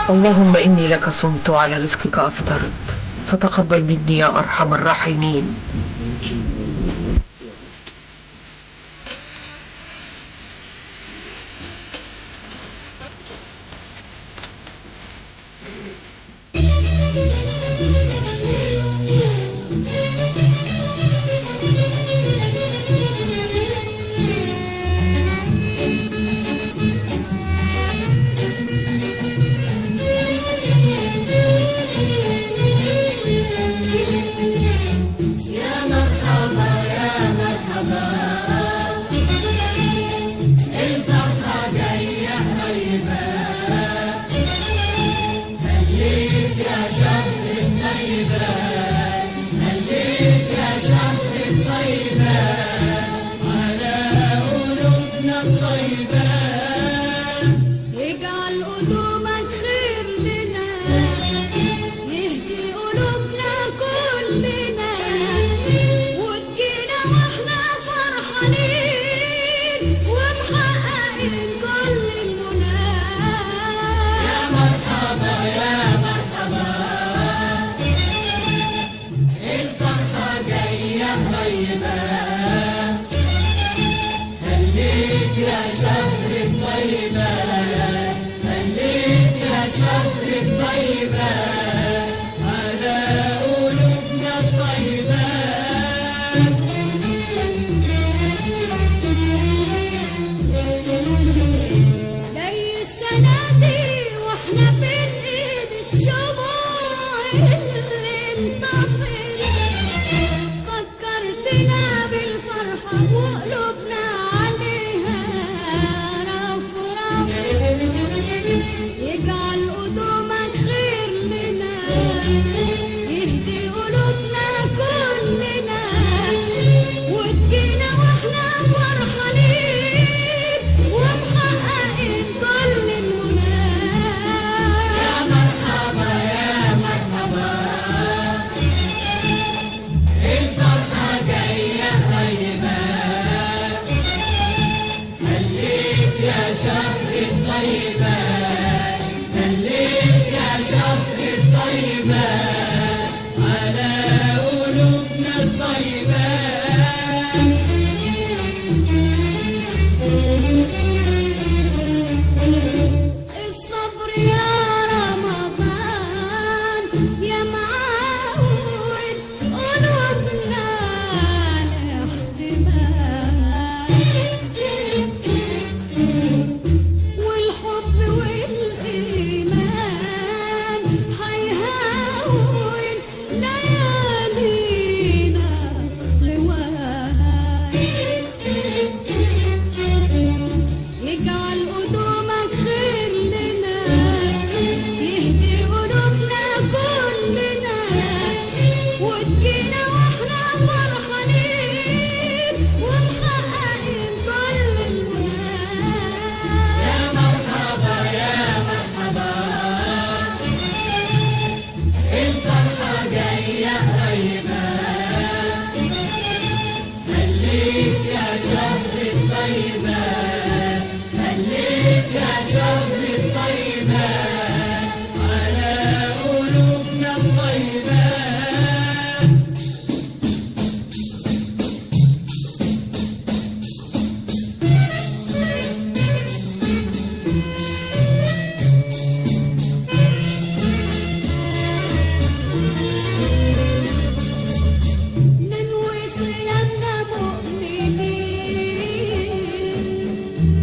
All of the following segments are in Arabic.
اللهم إني لك صمت وعلى رزقك أفطرت، فتقبل مني يا أرحم الراحمين.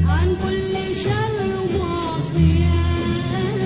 عن كل شر وعصيان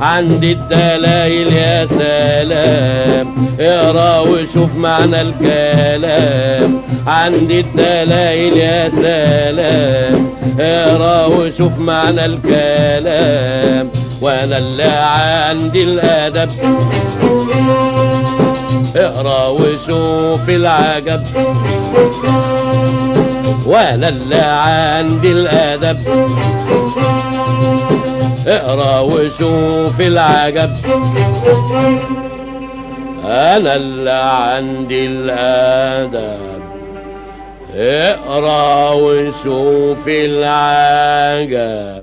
عندي الدلايل يا سلام، اقرا وشوف معنى الكلام. عندي الدلايل يا سلام، اقرا وشوف معنى الكلام. وانا اللي عندي الادب، اقرا وشوف العجب. وانا اللي عندي الادب، اقرا وشوف العجب. انا اللي عندي الادب، اقرا وشوف العجب.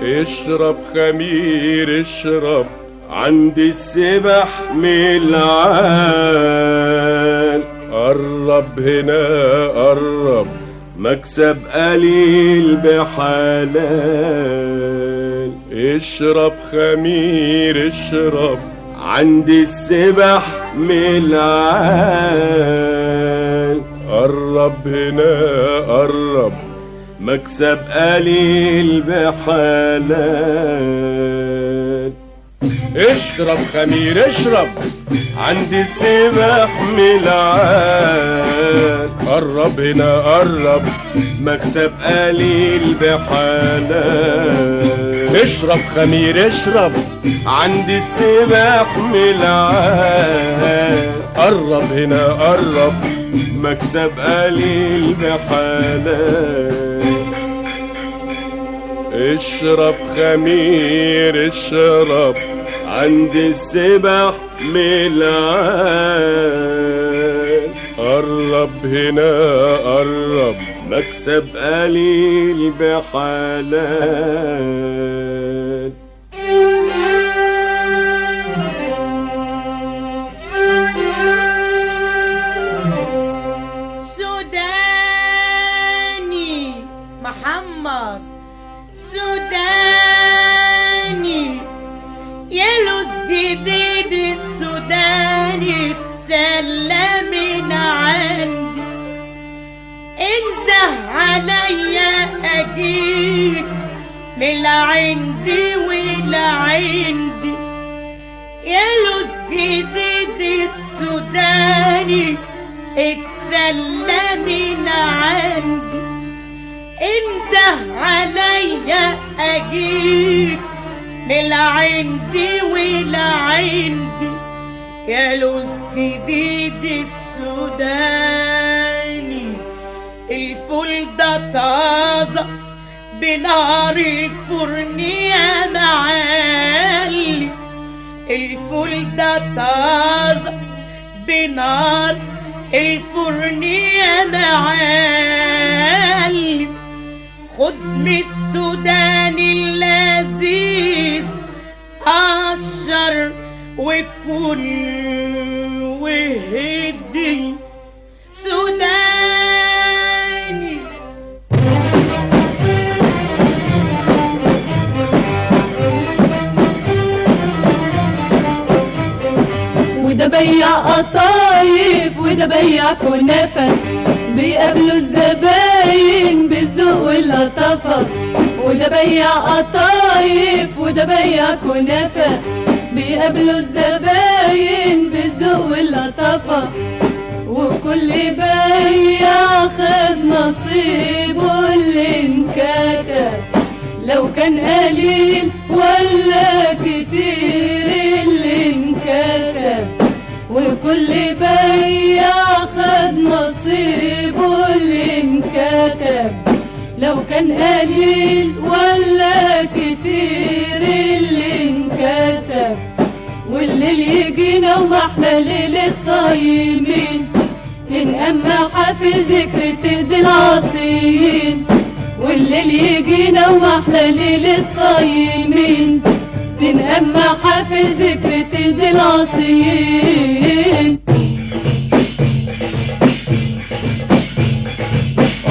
اشرب خمير اشرب، عندي السبح ملعان. قرب هنا قرب، مكسب قليل بحلال. اشرب خمير اشرب، عندي السبح ملعان. قرب هنا قرب، مكسب قليل بحلال. اشرب خمير اشرب، عندي السبح ملعان. قرب هنا قرب، مكسب قليل بحلال. اشرب خمير اشرب، عندي السبح ملعان. قرب هنا قرب، مكسب قليل بحلال. اشرب خمير اشرب، عندي السبح ملعان. قرب هنا قرب، مكسب قليل بحلال. سوداني محمص، سوداني يلوز جديد السوداني تسلى من عندي. انده عليا اجيك من عندي ولا عندي. يلوز جديد السوداني اتسلى من عندي. انده عليا اجيك من عندي ولا عندي. يا لوز جديد السوداني، الفول ده طازة بنار الفرن يا معلي. الفول ده طازة بنار الفرن يا معلي. خد من السوداني اللذيذ، قشر وكل وهدي سوداني. وده بيع قطايف وده بيع كنافة، بيقابلوا الزباين بالذوق واللطافة. وده بيع قطايف وده بيع كنافة، بيقابلوا الزباين بالذوق واللطافة. وكل بيع خد نصيبه اللي انكتب، لو كان قليل ولا كتير اللي انكسب. وكل بيع خد نصيبه اللي انكتب، لو كان قليل ولا كتير اللي انكسب. والليل يجينا ومحلى ليل الصايمين، تنقمح في ذكر تهدي العاصيين. والليل يجينا ومحلى ليل الصايمين، تنقمح في ذكر تهدي العاصيين.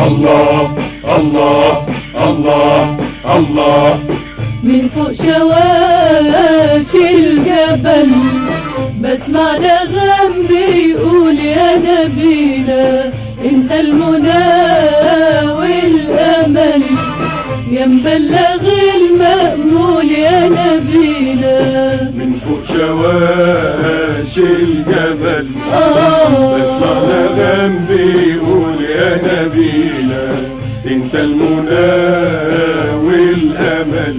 الله الله الله الله. من فوق شواشي الجبل بسمع نغم بيقول يا نبينا انت المنى والامل، يا مبلغ المأمول يا شواش الجبل بسمع نغم بيقول يا نبينا انت المنى والامل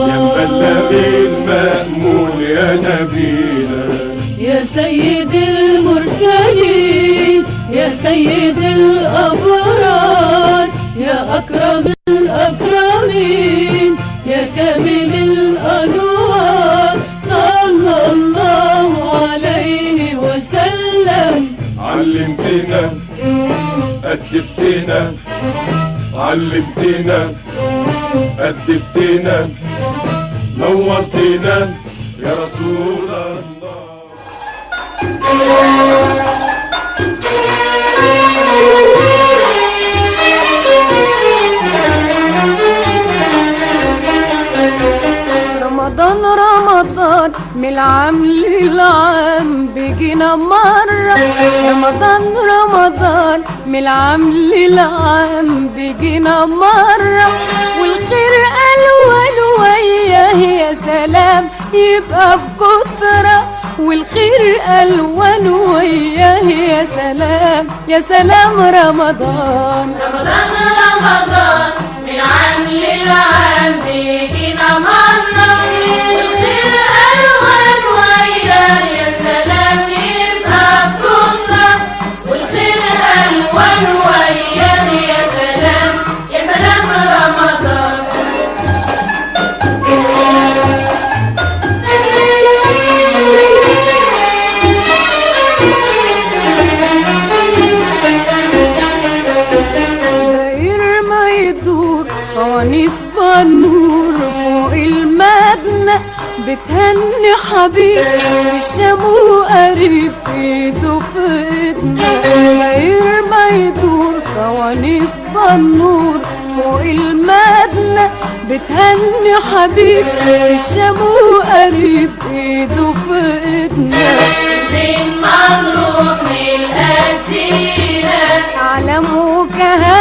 يا مبلغ المأمول يا نبينا يا سيد المرسلين يا سيد الأبرار يا أكرم الأكرمين يا كامل الأنوار صلى الله عليه وسلم. علمتنا أدبتنا علمتنا أدبتنا نورتنا يا رسول الله. رمضان رمضان من العام للعام بيجينا مرة رمضان رمضان من العام للعام بيجينا مرة والخير ألوان وياه يا سلام يبقى بكترة والخير ألوان وياه يا سلام يا سلام. رمضان رمضان رمضان من عام للعام بيجينا مرة والخير ألوان وياه يا سلام يبقى بكترة والخير ألوان وياه يا سلام يا سلام. رمضان فوانيس بالنور فوق المدنة بتهني حبيب الشام وقريب ايده في ايدنا غير ما يدور فوانيس بالنور فوق المدنة بتهني حبيب الشام وقريب ايده في ايدنا منين ما نروح نلقى زينة علم وكهان